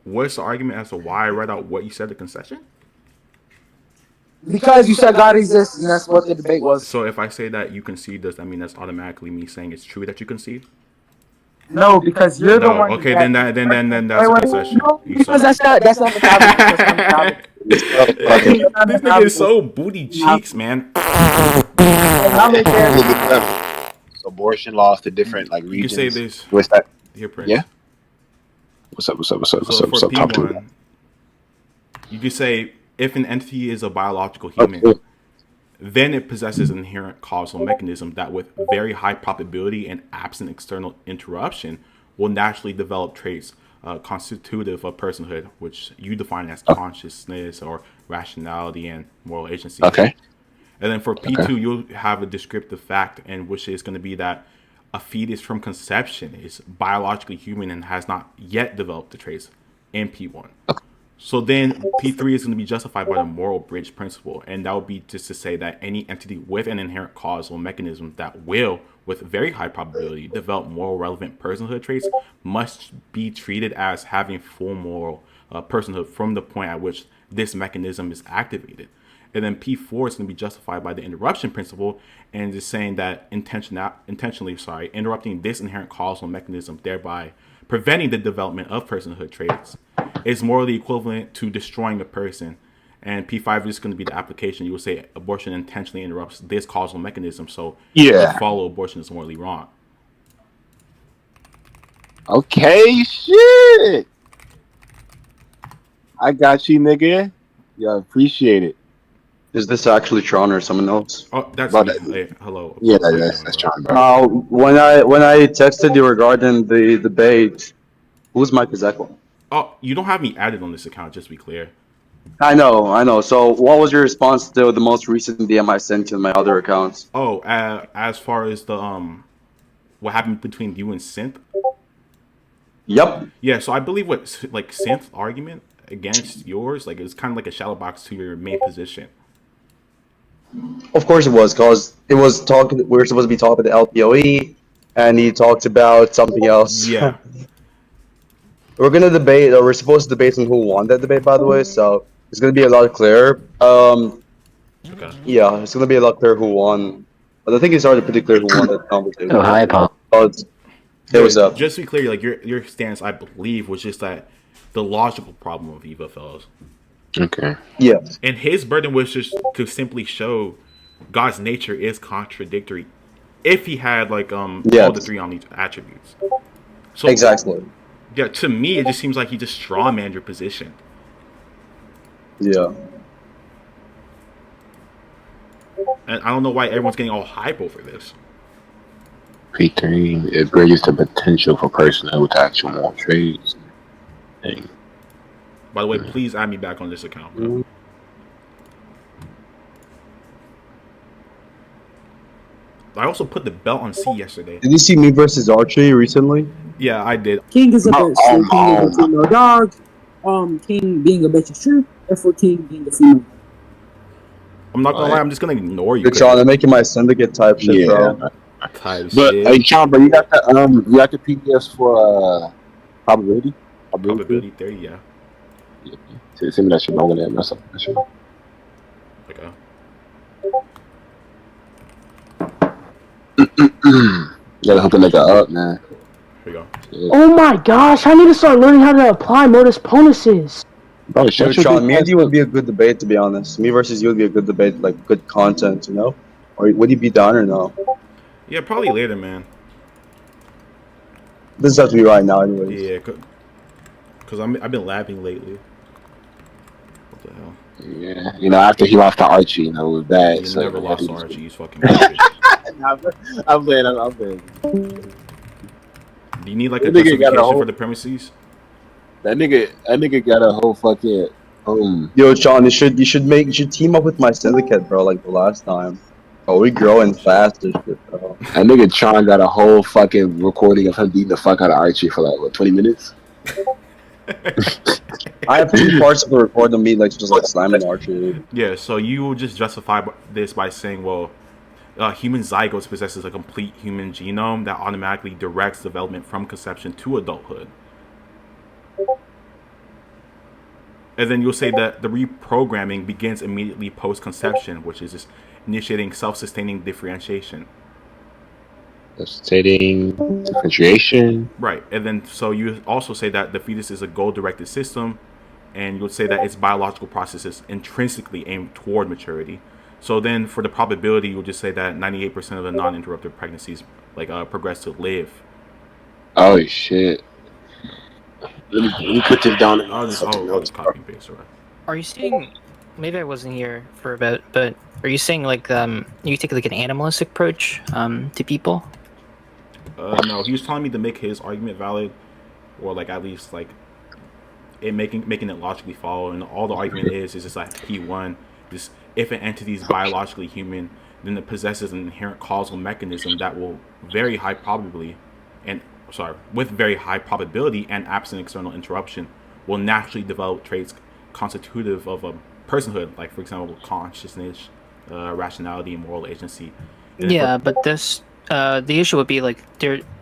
What's the argument as to why I read out what you said the concession? Because you said God exists, and that's what the debate was. So if I say that you concede, does that mean that's automatically me saying it's true that you concede? No, because you're the No. one Okay, that. then that's Wait, a wait, concession. no, You because suck. that's not methodology. That's not methodology. Okay. This That's not nigga is methodology. so booty cheeks, man. Now make So it. look it up. So abortion laws to different like You can say regions. this What's that? here, Yeah. Prince. What's up? What's up? What's up? What's So up? for What's up? P Talk to me. one, you could say if an entity is a biological human, Okay. then it possesses an inherent causal mechanism that, with very high probability and absent external interruption, will naturally develop traits constitutive of personhood, which you define as consciousness or rationality and moral agency. Okay. And then for Okay. P2, you'll have a descriptive fact, and which is going to be that a fetus from conception is biologically human and has not yet developed the traits in P1. So then P3 is going to be justified by the moral bridge principle, and that would be just to say that any entity with an inherent causal mechanism that will, with very high probability, develop moral relevant personhood traits must be treated as having full moral personhood from the point at which this mechanism is activated. And then P4 is going to be justified by the interruption principle, and just saying that intentionally, interrupting this inherent causal mechanism, thereby preventing the development of personhood traits, is morally equivalent to destroying a person. And P5 is going to be the application. You will say abortion intentionally interrupts this causal mechanism, so Yeah. to follow abortion is morally wrong. Okay. Shit. I got you, nigga. Yeah, appreciate it. Is this actually Tron or someone else? Oh, that's But me. Hey, hello. yeah, How you that's doing, that's bro? John, bro. When I texted you regarding the debate, whose mic is echoing? Oh, you don't have me added on this account, just to be clear. I know. So, what was your response to the most recent DM I sent you on my other accounts? Oh, as far as the what happened between you and Synth? Yep. Yeah, so I believe what like Synth's argument against yours, like it's kind of like a shadow box to your main position. Of course it was, cause it was talking. We were supposed to be talking to LPOE, and he talked about something else. Yeah. We're gonna debate, or we're supposed to debate on who won that debate, by the way. So it's gonna be a lot clearer. Okay. Yeah, it's gonna be a lot clearer who won. But I think it's already pretty clear who won that conversation. Oh, hi, Paul. But it was up. Just to be clear, like your stance, I believe, was just that the logical problem of Eva fellows. Okay. Yeah. And his burden was just to simply show God's nature is contradictory if he had like all the three on these attributes. So Exactly. yeah, to me it just seems like he just strawmanned your position. Yeah. And I don't know why everyone's getting all hype over this. P3 it bridges the potential for personhood to actual moral traits. Dang. By the way, please add me back on this account, bro. I also put the belt on C yesterday. Did you see me versus Archie recently? Yeah, I did. King is a Oh, bitch. So King is oh. a female dog. King being a bitch is true. Therefore, King being a female. I'm not gonna lie, I'm just gonna ignore you. Good Sean, I'm making my syndicate type shit, Yeah. bro. Type But shit. hey, John, bro, you got the PDFs for probability? Probability theory, yeah. Yeah. Send me that shit. I'm gonna mess up that shit. Okay. You gotta hook a nigga up, man. Here we go. Yeah. Oh my gosh, I need to start learning how to apply modus ponuses. Bro, Yo, shut your Sean, me bitch and you ass would be a good debate, to be honest. Me versus you would be a good debate, like good content, you know? Or would you be down or no? Yeah, probably later, man. This has to be right now, anyways. Yeah, cause I've been labbing lately. What the hell? Yeah, you know, after he lost to Archie, you know, it was bad. You so never you know, lost he to was- Archie. He's fucking garbage. I'm playing. Do you need like a That nigga got a justification whole- for the premises? That nigga got a whole fucking Yo, Sean, you should team up with my syndicate, bro, like the last time. Oh, we growing fast as shit, bro. That nigga Tron got a whole fucking recording of him beating the fuck out of Archie for like what 20 minutes. I have 2 parts of the record of me, like just like slamming Archie. Yeah, so you will just justify this by saying, well, human zygotes possesses a complete human genome that automatically directs development from conception to adulthood. And then you'll say that the reprogramming begins immediately post conception, which is just initiating self sustaining differentiation. Stating differentiation. Right. And then so you also say that the fetus is a goal directed system, and you'll say that its biological process is intrinsically aimed toward maturity. So then for the probability, you'll just say that 98% of the non interrupted pregnancies progress to live. Oh shit. Let me put this down in my fucking I'll notes, just bro. copy and paste, right? Are you saying? Maybe I wasn't here for a bit, but are you saying like you take like an animalistic approach to people? No, he was telling me to make his argument valid, or like at least like it making it logically follow. And all the argument is just like P1. Just if an entity is biologically human, then it possesses an inherent causal mechanism that will very high probability, and with very high probability and absent external interruption, will naturally develop traits constitutive of a personhood, like for example consciousness, rationality, and moral agency. And Yeah, but this the issue would be like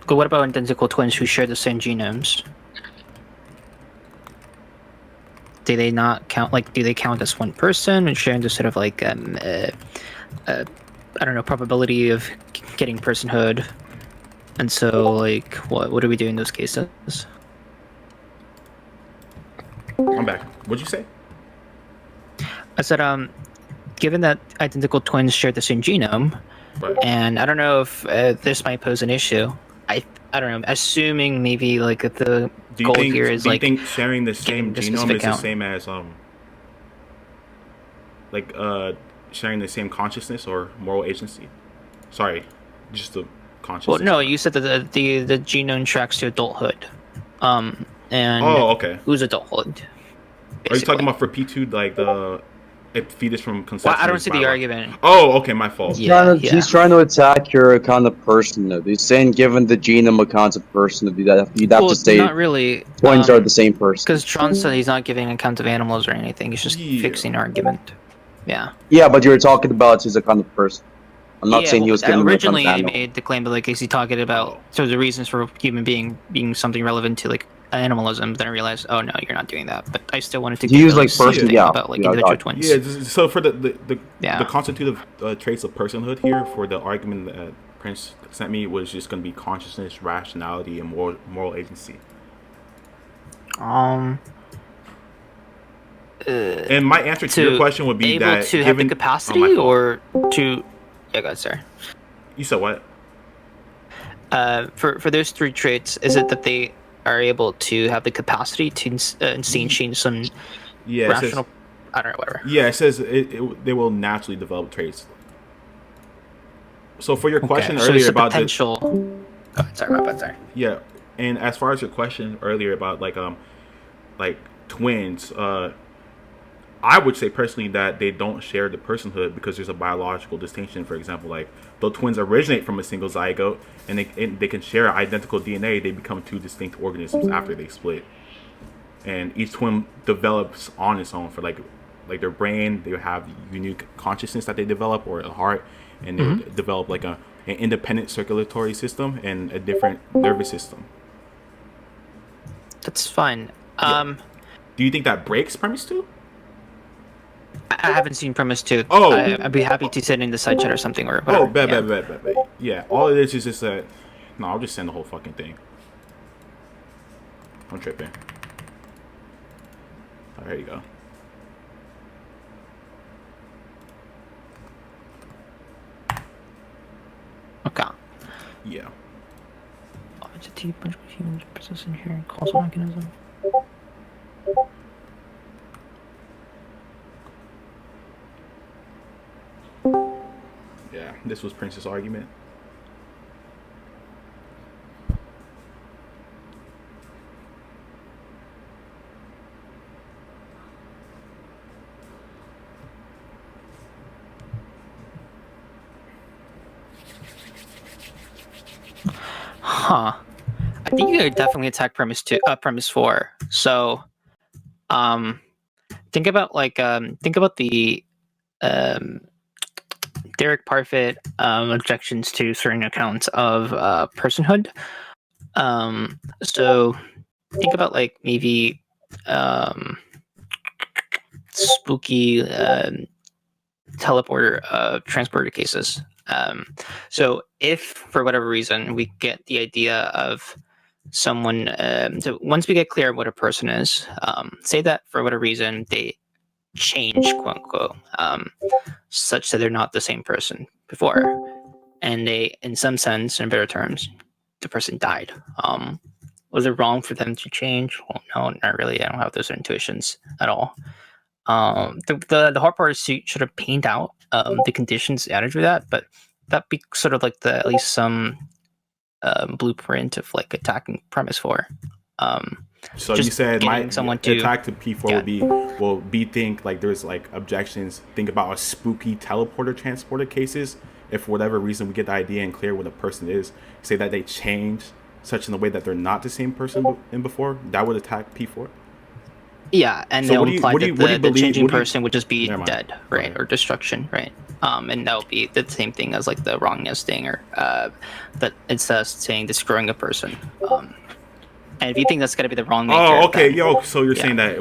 what about identical twins who share the same genomes? Do they not count? Like, do they count as one person and sharing the sort of like I don't know, probability of getting personhood? And so, like, what do we do in those cases? I'm back. What'd you say? I said, given that identical twins share the same genome, Right. and I don't know if this might pose an issue. I don't know. Assuming maybe like the goal here is like. Do you think sharing the same this genome specific is the count. same as sharing the same consciousness or moral agency? Sorry, just the consciousness. Well, no, you said that the genome tracks to adulthood. And okay. who's adulthood? Are you talking about for P2 like the fetus from conception? Well, I don't see the argument. Oh, okay, my fault. Yeah. He's trying to attack your kind of personhood. He's saying, given the genome account of personhood, you'd have to say not really. twins are the same person. Because Tron said he's not giving account of animals or anything. He's just fixing argument. Yeah. Yeah, but you're talking about he's a kind of person. I'm not saying he was giving originally a kind he of animal. made the claim, but like, is he talking about so the reasons for human being something relevant to like animalism? Then I realized, oh no, you're not doing that. But I still wanted to. He used like person, yeah, about like individual twins. Yeah. So for the constitutive traits of personhood here, for the argument that Prince sent me, was just going to be consciousness, rationality, and moral agency. And my answer to your question would be that to have the capacity or to. Yeah, go ahead, sir. You said what? For those three traits, is it that they are able to have the capacity to instantiate some rational? I don't know, whatever. Yeah, it says they will naturally develop traits. So for your question earlier about potential. Go ahead, sorry, my bad, sorry. Yeah, and as far as your question earlier about like twins, I would say personally that they don't share the personhood because there's a biological distinction. For example, like though twins originate from a single zygote and they can share identical DNA, they become two distinct organisms after they split. And each twin develops on its own for like their brain. They have unique consciousness that they develop, or a heart, and they develop like an independent circulatory system and a different nervous system. That's fine. Yeah. Do you think that breaks premise 2? I haven't seen premise 2. Oh, I'd be happy to send in the side chat or something or whatever. Oh, bet. Yeah, all it is just that. No, I'll just send the whole fucking thing. I'm tripping. Oh, there you go. Okay. Yeah. It's a deep bunch of humans persist in here. Causal mechanism. Yeah, this was Prince's argument. Huh. I think you could definitely attack premise 4. So, think about the Derek Parfit objections to certain accounts of personhood. So think about like maybe spooky teleporter transporter cases. So if for whatever reason we get the idea of someone, so once we get clear of what a person is, say that for whatever reason they change, quote unquote, such that they're not the same person before, and they, in some sense, in better terms, the person died. Was it wrong for them to change? Well, no, not really. I don't have those intuitions at all. The hard part is to sort of paint out the conditions added to that, but that'd be sort of like at least some blueprint of like attacking premise 4. So you said my someone attack to P4 will be think like there's like objections. Think about a spooky teleporter transporter cases. If for whatever reason we get the idea and clear what a person is, say that they change such in a way that they're not the same person in before, that would attack P4. Yeah, and So they'll imply that the changing person would just be dead, right, Okay. or destruction, right? And that would be the same thing as like the wrongness thing, or that it's saying destroying a person. And if you think that's gonna be the wrong nature, Oh, okay, then, so you're saying that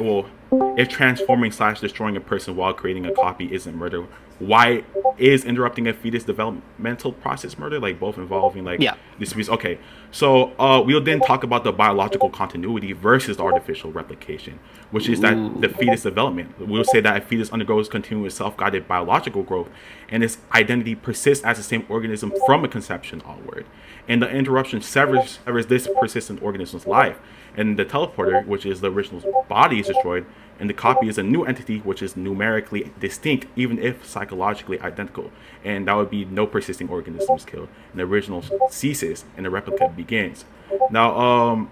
if transforming / destroying a person while creating a copy isn't murder, why is interrupting a fetus developmental process murder? Like both involving like disputes. Okay, so we'll then talk about the biological continuity versus the artificial replication, which is that the fetus development. We'll say that a fetus undergoes continuous self-guided biological growth, and its identity persists as the same organism from a conception onward. And the interruption severs this persistent organism's life. And the teleporter, which is the original body, is destroyed, and the copy is a new entity which is numerically distinct, even if psychologically identical. And that would be no persisting organism is killed. And the original ceases, and the replica begins. Now,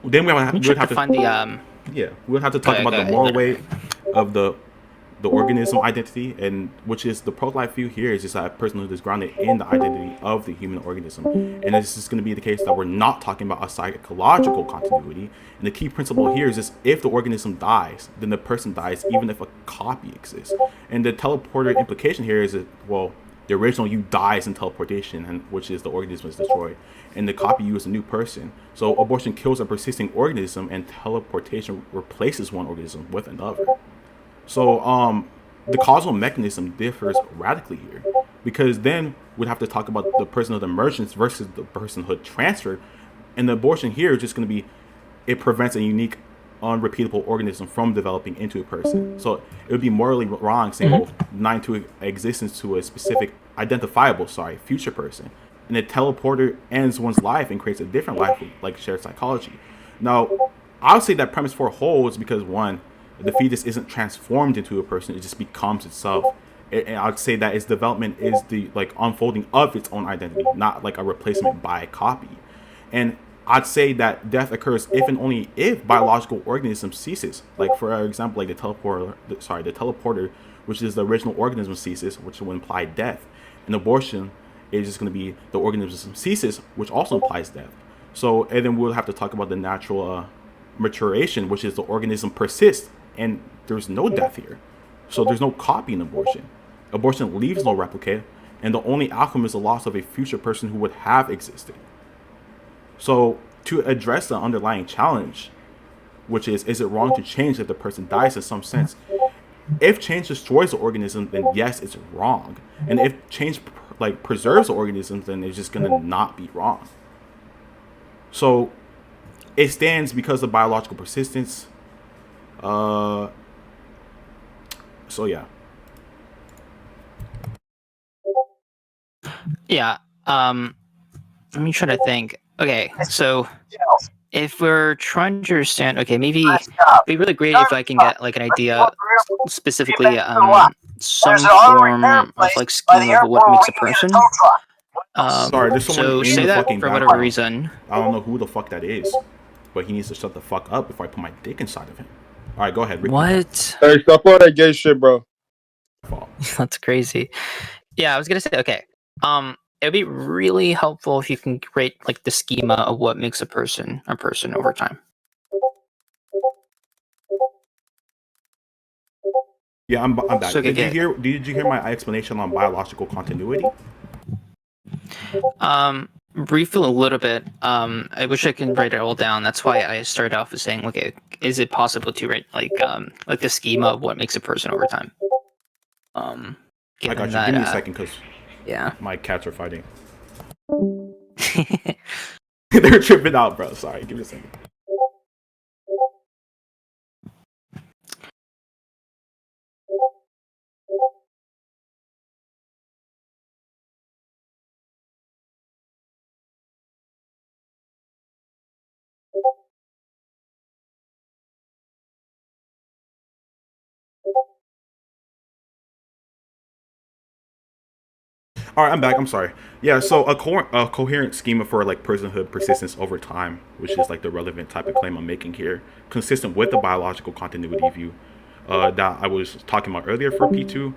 then we'll have to find the we'll have to talk about the moral weight of the organism identity, and which is the pro-life view here is just that personhood is grounded in the identity of the human organism. And this is going to be the case that we're not talking about a psychological continuity. And the key principle here is just if the organism dies, then the person dies, even if a copy exists. And the teleporter implication here is that, well, the original you dies in teleportation, and which is the organism is destroyed, and the copy you is a new person. So abortion kills a persisting organism, and teleportation replaces one organism with another. So the causal mechanism differs radically here, because then we'd have to talk about the personhood emergence versus the personhood transfer. And the abortion here is just going to be, it prevents a unique, unrepeatable organism from developing into a person. So it would be morally wrong saying, well, denying to existence to a specific identifiable, future person. And the teleporter ends one's life and creates a different life with like shared psychology. Now, I would say that premise 4 holds because one, the fetus isn't transformed into a person; it just becomes itself. And I'd say that its development is the like unfolding of its own identity, not like a replacement by a copy. And I'd say that death occurs if and only if biological organism ceases. Like for example, like the teleporter, which is the original organism ceases, which will imply death. And abortion is just going to be the organism ceases, which also implies death. So, and then we'll have to talk about the natural maturation, which is the organism persists. And there's no death here. So there's no copy in abortion. Abortion leaves no replicate, and the only outcome is the loss of a future person who would have existed. So to address the underlying challenge, which is it wrong to change if the person dies in some sense? If change destroys the organism, then yes, it's wrong. And if change like preserves the organism, then it's just gonna not be wrong. So it stands because of biological persistence. So yeah. Yeah. Let me try to think. Okay, so if we're trying to understand, okay, maybe it'd be really great if I can get like an idea, specifically some form of like scheme of what makes a person. Sorry, there's someone So in say the that fucking for whatever background. reason. I don't know who the fuck that is, but he needs to shut the fuck up before I put my dick inside of him. All right, go ahead, Ricky. What? Hey, stop all that gay shit, bro. That's crazy. Yeah, I was gonna say, okay. It would be really helpful if you can create like the schema of what makes a person over time. Yeah, I'm back. So, Did you hear my explanation on biological continuity? brief a little bit. I wish I can write it all down. That's why I started off with saying, okay, is it possible to write like the schema of what makes a person over time? I Given got you. that, Give me a second, because yeah. my cats are fighting. They're tripping out, bro. Sorry, give me a second. All right, I'm back. I'm sorry. Yeah, so a coherent schema for like personhood persistence over time, which is like the relevant type of claim I'm making here, consistent with the biological continuity view that I was talking about earlier for P2.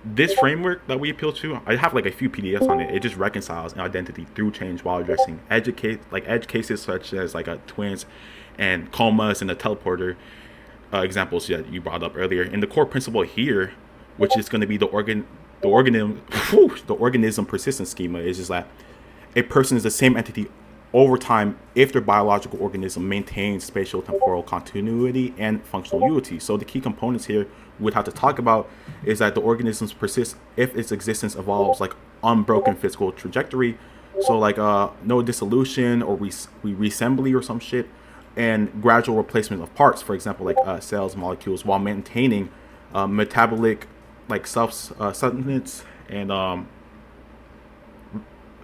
This framework that we appeal to, I have like a few PDFs on it. It just reconciles an identity through change while addressing edge cases such as like twins and comas and the teleporter examples that you brought up earlier. And the core principle here, which is going to be the organism persistence schema, is just that a person is the same entity over time if their biological organism maintains spatial temporal continuity and functional unity. So the key components here we'd have to talk about is that the organisms persist if its existence evolves like unbroken physical trajectory, so like no dissolution or reassembly or some shit, and gradual replacement of parts, for example like cells, molecules, while maintaining metabolic like self-sustenance and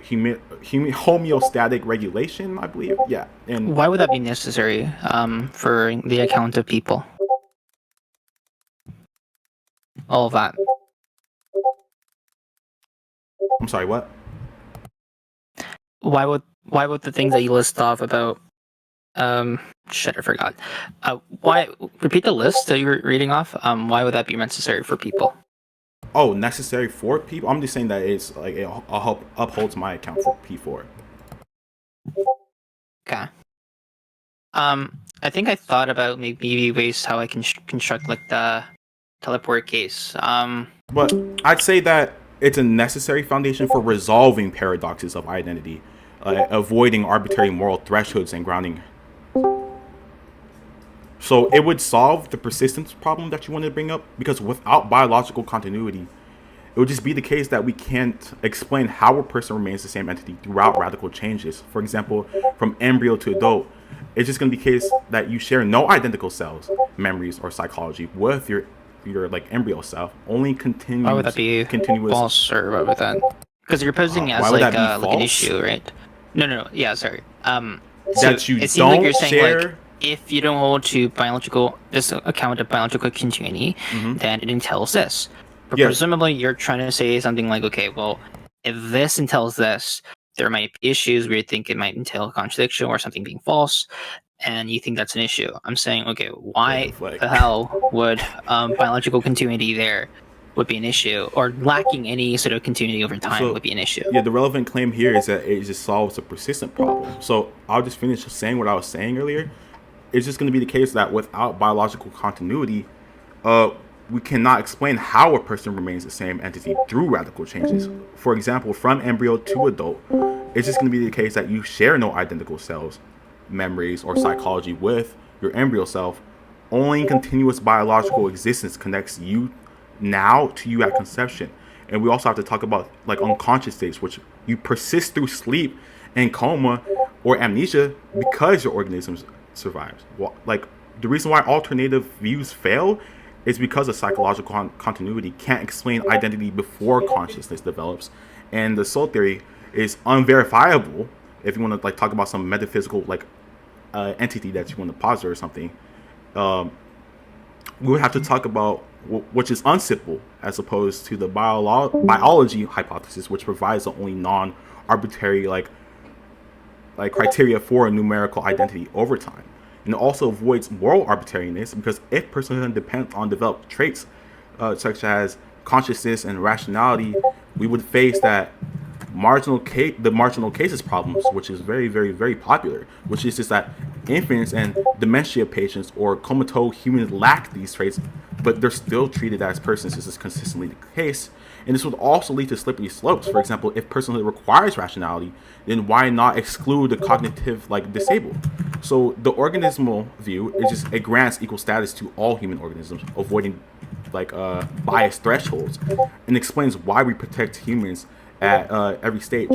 homeostatic regulation, I believe. Yeah. And why would that be necessary for the account of people? All of that. I'm sorry, what? Why would the things that you list off about shit, I forgot. Why repeat the list that you were reading off? Why would that be necessary for people? Oh, necessary for people? I'm just saying that it's like it upholds my account for P4. Okay. I think I thought about maybe ways how I can construct like the teleport case. But I'd say that it's a necessary foundation for resolving paradoxes of identity, avoiding arbitrary moral thresholds and grounding. So it would solve the persistence problem that you wanted to bring up, because without biological continuity, it would just be the case that we can't explain how a person remains the same entity throughout radical changes. For example, from embryo to adult, it's just going to be the case that you share no identical cells, memories, or psychology with your like embryo self. Only continuous. Why would that be false, or what would that? Because you're posing it as like an issue, right? No. Yeah, sorry. That you don't like share. Like, if you don't hold to this account of biological continuity, then it entails this. But presumably, you're trying to say something like, okay, well, if this entails this, there might be issues where you think it might entail a contradiction or something being false, and you think that's an issue. I'm saying, okay, why the hell would biological continuity there would be an issue, or lacking any sort of continuity over time would be an issue? Yeah, the relevant claim here is that it just solves a persistent problem. So I'll just finish saying what I was saying earlier. It's just going to be the case that without biological continuity, we cannot explain how a person remains the same entity through radical changes. For example, from embryo to adult, it's just going to be the case that you share no identical cells, memories, or psychology with your embryo self. Only continuous biological existence connects you now to you at conception. And we also have to talk about like unconscious states, which you persist through sleep and coma or amnesia because your organisms survives. Well, like the reason why alternative views fail is because of psychological continuity can't explain identity before consciousness develops, and the soul theory is unverifiable. If you want to like talk about some metaphysical like entity that you want to posit or something, we would have to talk about which is unsimple as opposed to the biology hypothesis, which provides the only non-arbitrary like criteria for a numerical identity over time. And it also avoids moral arbitrariness, because if personhood depends on developed traits such as consciousness and rationality, we would face that marginal cases problems, which is very, very, very popular, which is just that infants and dementia patients or comatose humans lack these traits, but they're still treated as persons. This is consistently the case. And this would also lead to slippery slopes. For example, if personhood requires rationality, then why not exclude the cognitive disabled? So the organismal view is just it grants equal status to all human organisms, avoiding bias thresholds, and explains why we protect humans at every stage.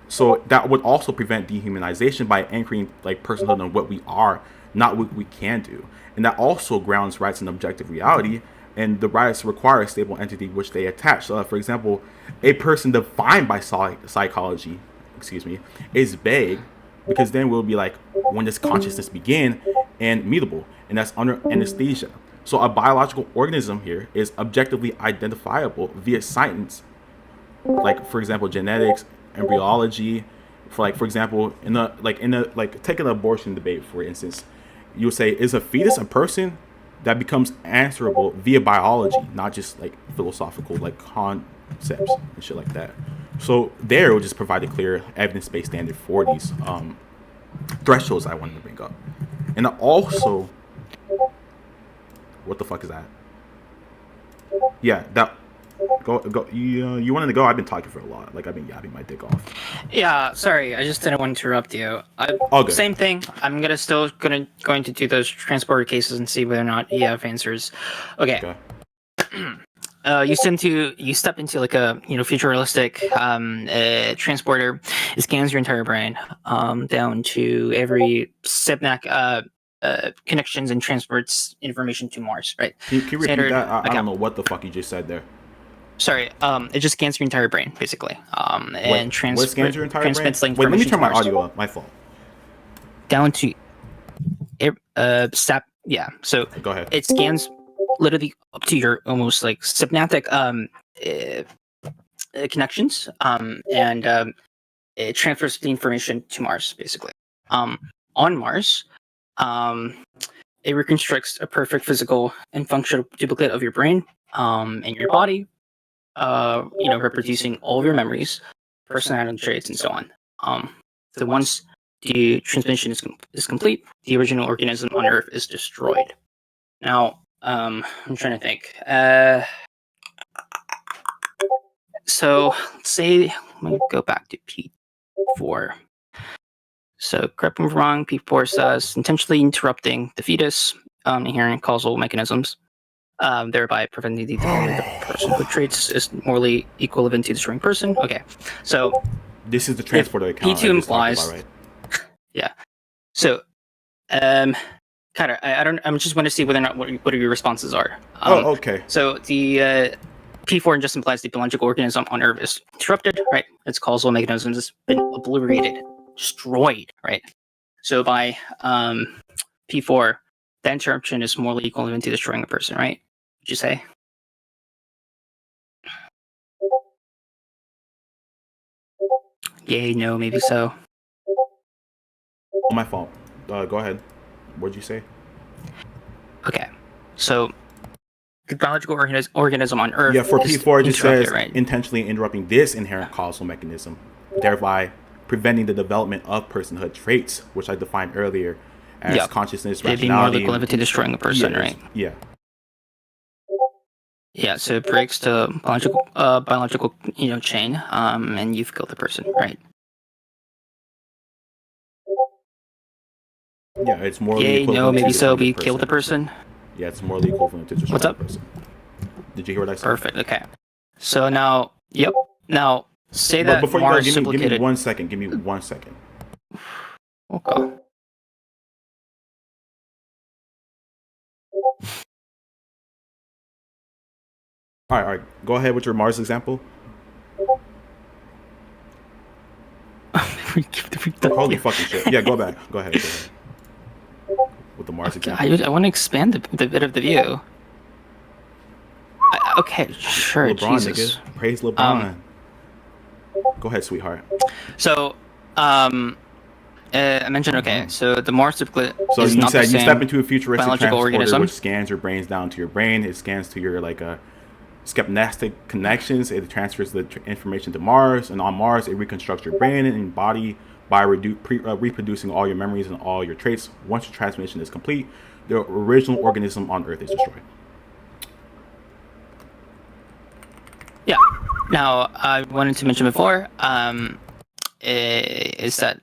So that would also prevent dehumanization by anchoring personhood on what we are, not what we can do. And that also grounds rights in objective reality, and the rights require a stable entity which they attach. For example, a person defined by psychology, is vague, because then we'll be like, when does consciousness begin, and mutable, and that's under anesthesia. So a biological organism here is objectively identifiable via science, for example, genetics, embryology. For example, take an abortion debate, for instance, you would say, is a fetus a person? That becomes answerable via biology, not just philosophical concepts and shit like that. So there it will just provide a clear evidence-based standard for these thresholds I wanted to bring up. And also, what the fuck is that? Yeah, that go. You wanted to go? I've been talking for a lot. I've been yapping my dick off. Yeah, sorry, I just didn't want to interrupt you. All good. Same thing. I'm going to do those transporter cases and see whether or not you have answers. Okay. You step into a futuristic transporter. It scans your entire brain down to every synaptic connections and transports information to Mars. Right? Can you repeat that? I don't know what the fuck you just said there. Sorry, it just scans your entire brain, basically. What scans your entire brain? Wait, let me turn my audio up. My fault. Down to step. Yeah. So go ahead. It scans literally up to your almost synaptic connections, and it transfers the information to Mars, basically. On Mars, it reconstructs a perfect physical and functional duplicate of your brain and your body. Reproducing all of your memories, personality traits, and so on. So once the transmission is complete, the original organism on Earth is destroyed. Now, I'm trying to think. So let's say, let me go back to P4. So correct me if I'm wrong, P4 says intentionally interrupting the fetus, inherent causal mechanisms. Thereby preventing the development of personhood traits is morally equivalent to destroying person. Okay, so this is the transporter account. P2 implies, right? Yeah. So, Kyder, I'm just want to see whether or not what your responses are. Okay. So the P4 just implies the biological organism on Earth is interrupted, right? Its causal mechanisms has been obliterated, destroyed, right? So by P4, the interruption is morally equivalent to destroying a person, right? Would you say? Yay, no, maybe so. My fault. Go ahead. What'd you say? Okay, so the biological organism on Earth. Yeah, for P4 it just says right? Intentionally interrupting this inherent causal mechanism, thereby preventing the development of personhood traits, which I defined earlier as consciousness, rationality. It'd be morally equivalent to destroying a person, right? Yeah. Yeah, so it breaks the biological chain, and you've killed the person, right? Yeah, it's morally equivalent. No, maybe so. We killed the person. Yeah, it's morally equivalent to destroying the person. Did you hear what I said? Perfect. Okay. So now, Now say that. But before Mars you go, give me 1 second. Give me 1 second. Okay. All right. Go ahead with your Mars example. Holy fucking shit! Yeah, go back. Go ahead. With the Mars example. I want to expand the bit of the view. Okay, sure. LeBron, Jesus. Nigga. Praise LeBron. Go ahead, sweetheart. So, I mentioned so the Mars duplicate. So is you not said the you same step into a futuristic transporter organism, which scans your brains down to your brain. It scans to your synaptic connections. It transfers the information to Mars, and on Mars it reconstructs your brain and body by reproducing all your memories and all your traits. Once your transmission is complete, the original organism on Earth is destroyed. Yeah. Now, I wanted to mention before, is that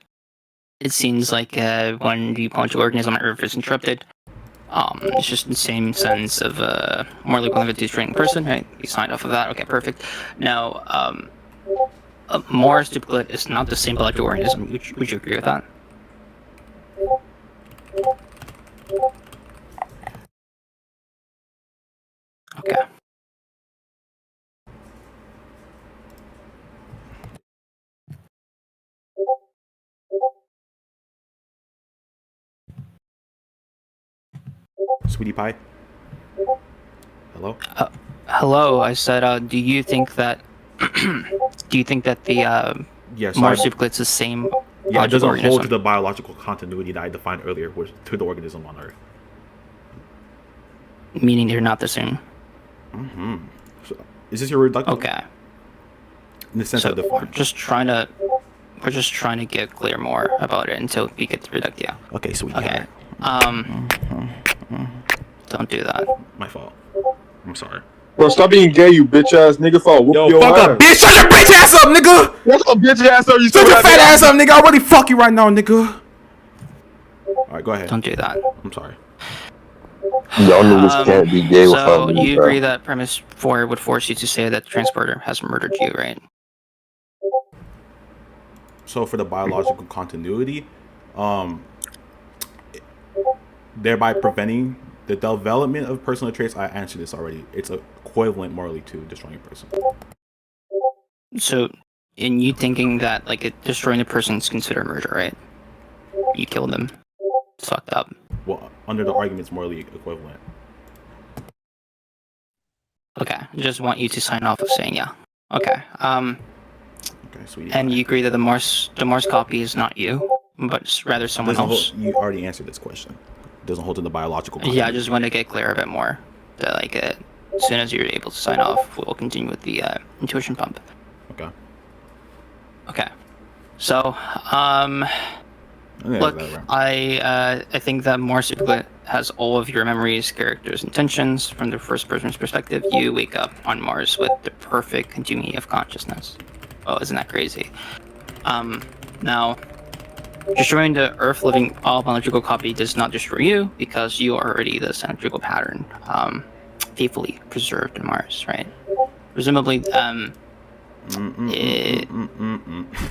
it seems like when the biological organism on Earth is interrupted, it's just the same sense of morally equivalent to destroying a person, right? You signed off of that. Okay, perfect. Now, Mars duplicate is not the same biological organism. Would you agree with that? Okay. Sweetie pie. Hello. Hello. I said, do you think that the Yes. Mars duplicate's the same? Yeah, it doesn't organism? hold to the biological continuity that I defined earlier, which to the organism on Earth. Meaning they're not the same. Mm-hmm. So, is this your reductive? Okay. In the sense So of the we're just trying to get clear more about it until we get to reductio. Okay, sweet. Okay. Don't do that. My fault. I'm sorry. Bro, stop being gay, you bitch ass nigga. For whoop Yo, your fuck ass. up, bitch! Shut your bitch ass up, nigga! What's up, bitch ass? Are you Shut your fat ass up, nigga! I'll really fuck you right now, nigga. All right, go ahead. Don't do that. I'm sorry. Y'all niggas can't be gay without So me, you bro. agree that premise 4 would force you to say that the transporter has murdered you, right? So for the biological continuity, thereby preventing the development of personal traits, I answered this already. It's equivalent morally to destroying a person. So, in you thinking that destroying a person is considered murder, right? You killed them. It's fucked up. Well, under the argument, it's morally equivalent. Okay, I just want you to sign off of saying yeah. Okay. Okay, sweetie. And you agree that the Mars copy is not you, but rather someone else. You already answered this question. It doesn't hold to the biological continuity. Yeah, I just want to get clear a bit more. That as soon as you're able to sign off, we'll continue with the intuition pump. Okay. Okay. So, look, I think that Mars duplicate has all of your memories, characters, intentions from the first person's perspective. You wake up on Mars with the perfect continuity of consciousness. Oh, isn't that crazy? Now, destroying the Earth living all biological copy does not destroy you because you are already the cylindrical pattern, faithfully preserved in Mars, right? Presumably,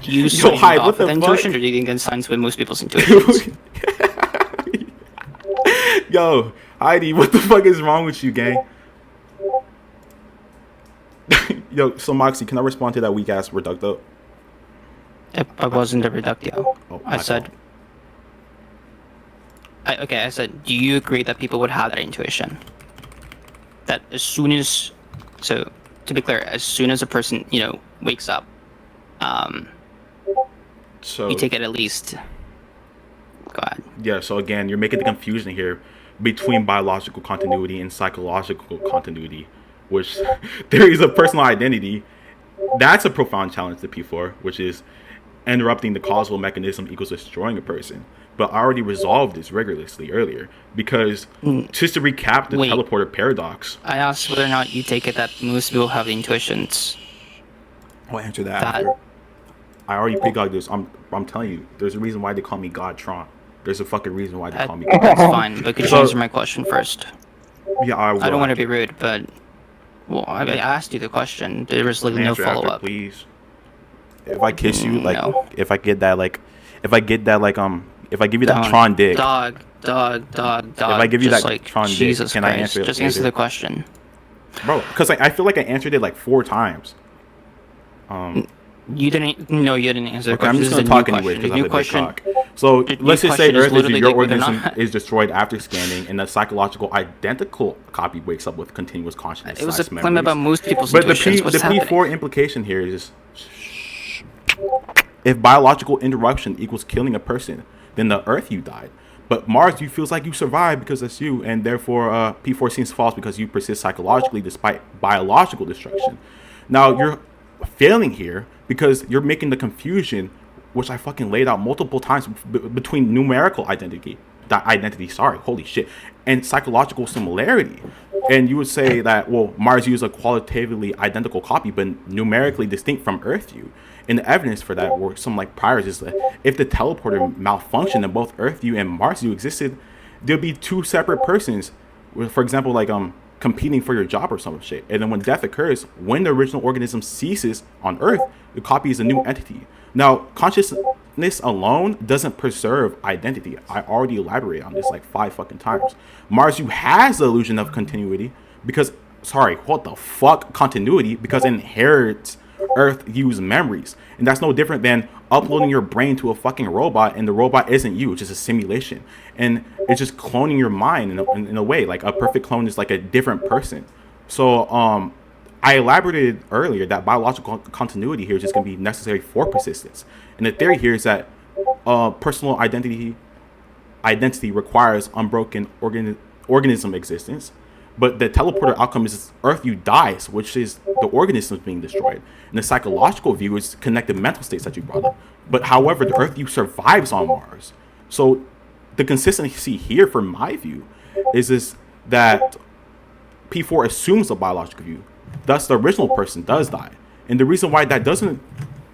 you signed off with intuition, or do you think that signs with most people's intuitions? Yo, Heidi, what the fuck is wrong with you, gang? Yo, so Moxie, can I respond to that weak ass reducto? I wasn't a reductio. Oh, I said, I said, do you agree that people would have that intuition? That as soon as, so to be clear, as soon as a person, wakes up, so you take it at least. Go ahead. Yeah, so again, you're making the confusion here between biological continuity and psychological continuity, which there is a personal identity. That's a profound challenge to P4, which is interrupting the causal mechanism equals destroying a person. But I already resolved this rigorously earlier because just to recap the teleporter paradox. I asked whether or not you take it that most people have the intuitions. I'll answer that after. I already pre-got this. I'm telling you, there's a reason why they call me God Tron. There's a fucking reason why they call me God. That's fine, but could you answer my question first? Yeah, I will. I don't want to be rude, but I asked you the question. There was no follow-up. Please. If I kiss you, if I get that, if I give you that Tron dick. Dog. If I give you that Tron Jesus dick, can Christ, I answer it? Just answer the question. Bro, because I feel like I answered it 4 times. You didn't. No, you didn't answer the question. I'm just gonna talk anyway because I have a big cock. So let's just say Earth is your organism is destroyed after scanning, and the psychological identical copy wakes up with continuous consciousness. It was a claim about most people's intuitions. But the P4 implication here is, if biological interruption equals killing a person, then the Earth you died. But Mars, you feels like you survived because that's you, and therefore P4 seems false because you persist psychologically despite biological destruction. Now you're failing here because you're making the confusion which I fucking laid out multiple times between numerical identity, holy shit, and psychological similarity. And you would say that, well, Mars U is a qualitatively identical copy, but numerically distinct from Earth U. And the evidence for that, or some like priors, is that if the teleporter malfunctioned and both Earth U and Mars U existed, there'd be two separate persons, for example, like competing for your job or some shit. And then when death occurs, when the original organism ceases on Earth, the copy is a new entity. Now, consciousness alone doesn't preserve identity. I already elaborated on this like 5 fucking times. Mars U has the illusion of continuity because, continuity, because it inherits Earth U's memories. And that's no different than uploading your brain to a fucking robot, and the robot isn't you, it's just a simulation. And it's just cloning your mind in a way. Like a perfect clone is like a different person. So I elaborated earlier that biological continuity here is just going to be necessary for persistence. And the theory here is that personal identity requires unbroken organism existence. But the teleporter outcome is Earth U dies, which is the organisms being destroyed. And the psychological view is connected mental states that you brought up. But however, the Earth U survives on Mars. So the consistency here, from my view, is that P4 assumes a biological view. Thus, the original person does die. And the reason why that doesn't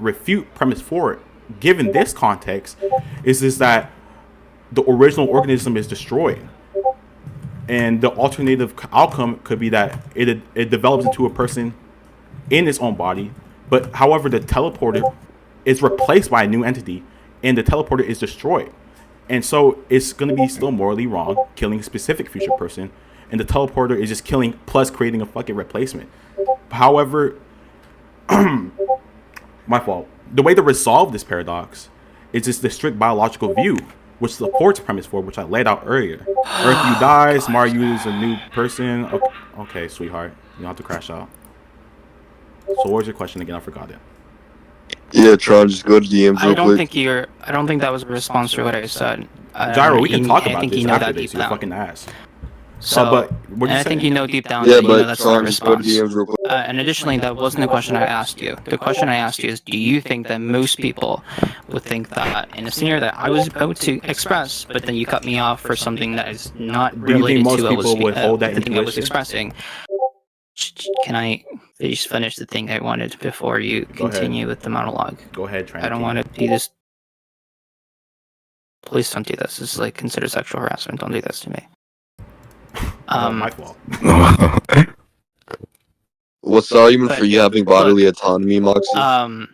refute premise 4, given this context, is that the original organism is destroyed. And the alternative outcome could be that it develops into a person in its own body. But however, the teleporter is replaced by a new entity, and the teleporter is destroyed. And so it's going to be still morally wrong, killing a specific future person. And the teleporter is just killing plus creating a fucking replacement. However, my fault. The way to resolve this paradox is just the strict biological view, which supports premise 4, which I laid out earlier. Earth U dies, Mars U is a new person. Okay, sweetheart, you don't have to crash out. So what was your question again? I forgot it. Yeah, Tron, just go to DMs real quick. I don't think that was a response to what I said. Gyro, we can talk about this after this. You're fucking ass. So, but what and I think you know deep down Yeah, that you know but that's not a Tron, just go to response. DMs real quick. And additionally, that wasn't the question I asked you. The question I asked you is, do you think that most people would think that in a scenario that I was about to express, but then you cut me off for something that is not Do you related think most to people would hold that the thing I was intuition? expressing? Can I please finish the thing I wanted before you Go continue ahead. with the monologue? Go ahead, Tran. I don't want to do this. Please don't do this. This is like considered sexual harassment. Don't do this to me. My fault. What's the argument for you having bodily autonomy, Moxie?